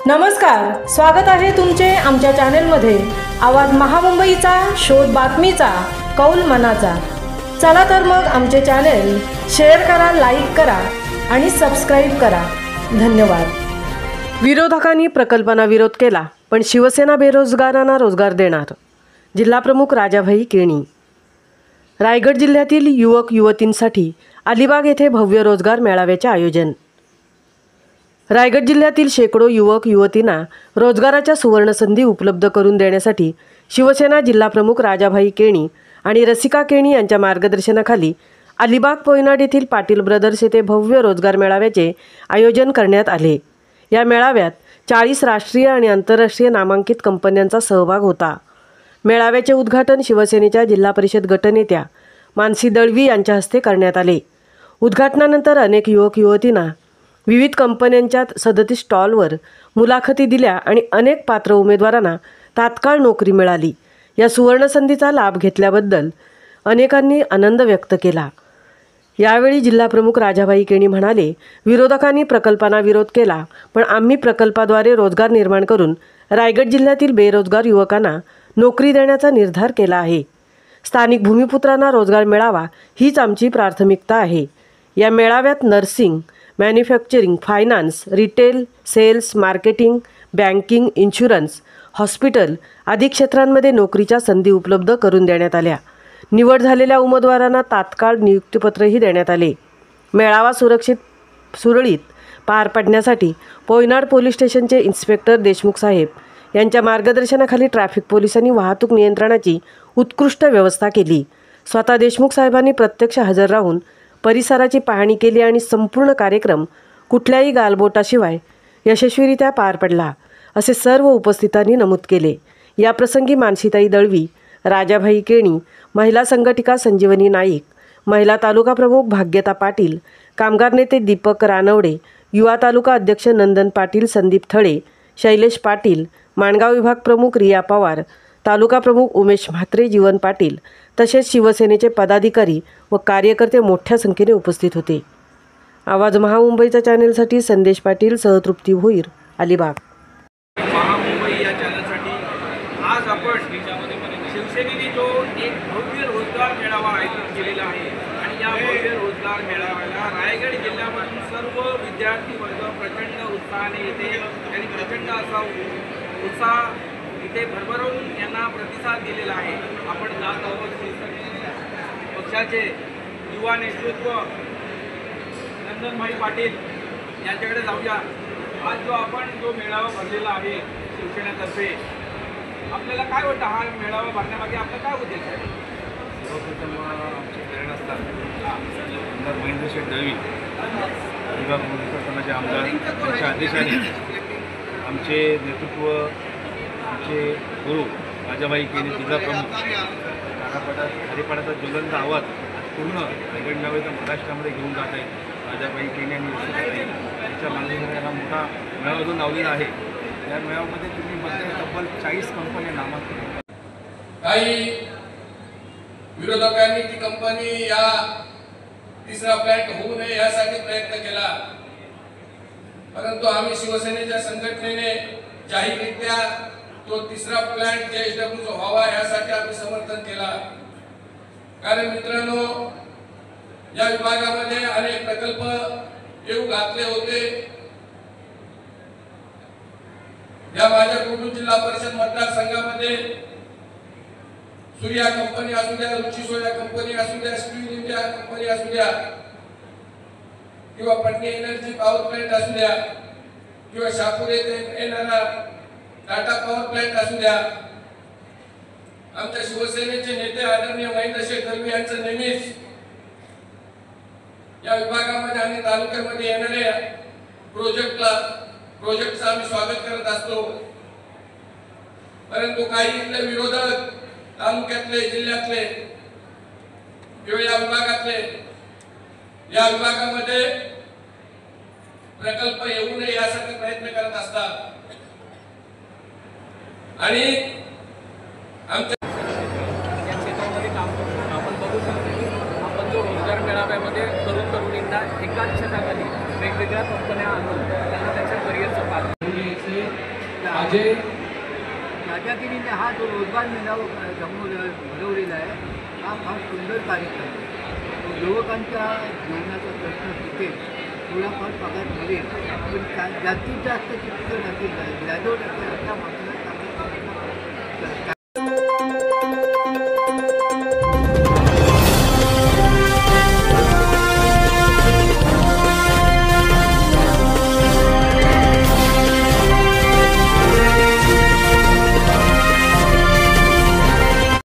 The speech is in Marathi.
नमस्कार, स्वागत आहे तुमचे आमच्या चॅनेलमध्ये। आवाज महामुंबईचा, शोध बातमीचा, कौल मनाचा। चला तर मग आमचे चॅनेल शेअर करा, लाईक करा आणि सबस्क्राइब करा। धन्यवाद। विरोधकांनी प्रकल्पांना विरोध केला, पण शिवसेना बेरोजगारांना रोजगार देणार। जिल्हाप्रमुख राजाभाई केणी। रायगड जिल्ह्यातील युवक युवतींसाठी अलिबाग येथे भव्य रोजगार मेळाव्याचे आयोजन। रायगड जिल्ह्यातील शेकडो युवक युवतींना रोजगाराच्या सुवर्णसंधी उपलब्ध करून देण्यासाठी शिवसेना जिल्हाप्रमुख राजाभाई केणी आणि रसिका केणी यांच्या मार्गदर्शनाखाली अलिबाग पोयनाड येथील पाटील ब्रदर्स येथे भव्य रोजगार मेळाव्याचे आयोजन करण्यात आले। या मेळाव्यात 40 राष्ट्रीय आणि आंतरराष्ट्रीय नामांकित कंपन्यांचा सहभाग होता। मेळाव्याचे उद्घाटन शिवसेनेच्या जिल्हा परिषद गटनेत्या मानसी दळवी यांच्या हस्ते करण्यात आले। उद्घाटनानंतर अनेक युवक युवतींना विविध कंपन्यांच्या 37 स्टॉलवर मुलाखती दिल्या आणि अनेक पात्र उमेदवारांना तात्काळ नोकरी मिळाली। या सुवर्णसंधीचा लाभ घेतल्याबद्दल अनेकांनी आनंद व्यक्त केला। यावेळी जिल्हाप्रमुख राजाभाई केणी म्हणाले, विरोधकांनी प्रकल्पांना विरोध केला, पण आम्ही प्रकल्पाद्वारे रोजगार निर्माण करून रायगड जिल्ह्यातील बेरोजगार युवकांना नोकरी देण्याचा निर्धार केला आहे। स्थानिक भूमिपुत्रांना रोजगार मिळावा हीच आमची प्राथमिकता आहे। या मेळाव्यात nursing, manufacturing, finance, retail, sales, marketing, banking, insurance, hospital आदी क्षेत्रांमध्ये नोकरीच्या संधी उपलब्ध करून देण्यात आल्या। निवड झालेल्या उमेदवारांना तात्काळ नियुक्तीपत्रही देण्यात आले। मेळावा सुरळीत पार पाडण्यासाठी पोयनाड पोलीस स्टेशनचे इन्स्पेक्टर देशमुख साहेब यांच्या मार्गदर्शनाखाली ट्रॅफिक पोलिसांनी वाहतूक नियंत्रणाची उत्कृष्ट व्यवस्था केली। स्वतः देशमुख साहेबांनी प्रत्यक्ष हजर राहून परिसराची पाहणी केली आणि संपूर्ण कार्यक्रम कुठल्याही गालबोटाशिवाय यशस्वीरित्या पार पडला, असे सर्व उपस्थितांनी नमूद केले। या प्रसंगी मानसीताई दळवी, राजाभाई केणी, महिला संघटिका संजीवनी नाईक, महिला तालुका प्रमुख भाग्यता पाटील, कामगार नेते दीपक रानवडे, युवा तालुका अध्यक्ष नंदन पाटील, संदीप थळे, शैलेश पाटील, माणगाव विभाग प्रमुख रिया पवार, तालुका प्रमुख उमेश म्हात्रे, जीवन पाटील तसेच शिवसेनेचे पदाधिकारी व कार्यकर्ते मोठ्या संख्येने उपस्थित होते। आवाज महामुंबईच्या चॅनेलसाठी संदेश पाटील सह तृप्ती भोईर, अलिबाग। महामुंबई या चॅनलसाठी आज आपण शिवसेनेने जो एक भव्य रोजगार मेळावा आयोजित केलेला आहे आणि या भव्य रोजगार मेळाव्याला रायगड जिल्ह्यामधून सर्व विद्यार्थी वर्ग प्रचंड उत्साहाने येते। त्यांनी प्रचंड असा उत्साह इथे भरभरून यांना प्रतिसाद दिलेला आहे। आपण जात आहोत पक्षाचे युवा नेतृत्व नंदनभाई पाटील यांच्याकडे जाऊया। आज जो मेळावा भरलेला आहे शिवसेनेतर्फे, आपल्याला काय वाटतं हा मेळावा भरण्यामागे आपला काय उद्देश आहे? सर्वप्रथम आमचे प्रेरणास्थान आमदार महेंद्र शेठ दळवी अलिबाग मतदारसंघाचे आमदार त्यांच्या आदेशाने आमचे नेतृत्व, आमचे गुरु राजाभाई केणी जिल्हाप्रमुख, हरिपाडाचा ज्वलंत आवाज पूर्ण रायगड नव्हे तर महाराष्ट्रामध्ये घेऊन जात आहे। राजाभाई केणी आणि त्यांच्या मार्गदर्शनाला मोठा मेळावा जो लावलेला आहे। या मेळाव्यामध्ये तुम्ही बघताय तब्बल 40 कंपन्या नामांकित। काही विरोधकांनी ती कंपनी या तिसरा प्लॅंट होऊ नये यासाठी प्रयत्न केला, परंतु आम्ही शिवसेनेच्या संघटनेने जाहीररित्या तो तिसरा प्लॅंट JSW व्हावा यासाठी आम्ही समर्थन केला। कारण मित्रांनो, या विभागामध्ये अनेक प्रकल्प येऊ घातले होते। या माझ्या कुर्डू जिल्हा परिषद मतदारसंघामध्ये सूर्या कंपनी असू द्या, रुची सोया कंपनी असू द्या, स्टील इंडिया कंपनी असू द्या, किंवा पटनी एनर्जी पॉवर प्लांट असू द्या, किंवा शापूर येथे येणारा टाटा पॉवर प्लांट असू द्या, आमच्या शिवसेनेचे नेते आदरणीय महेंद्र शेठ दळवी यांचं नेहमीच या विभागामध्ये आणि तालुक्यामध्ये येणाऱ्या प्रोजेक्टचं आम्ही स्वागत करत असतो। परंतु काही इथले विरोधक तालुक्यातले, जिल्ह्यातले किंवा या विभागामध्ये प्रकल्प येऊ नये यासाठी प्रयत्न करत असतात आणि आमच्या आपण बघू शकतो आपण जो रोजगार मेळाव्यामध्ये तरुणींना एकाच छताखाली वेगवेगळ्या कंपन्या आणून त्यांना त्यांच्या करिअरचा पाठ अजय राजागिरीने हा जो रोजगार मेळावा भरवलेला आहे हा फार सुंदर कार्यक्रम आहे. युवकांच्या जीवनाचा प्रश्न सुटेल, थोडाफार पगार मिळेल, पण जास्तीत जास्त शिक्षण असेल, ग्रॅज्युएट असेल अशा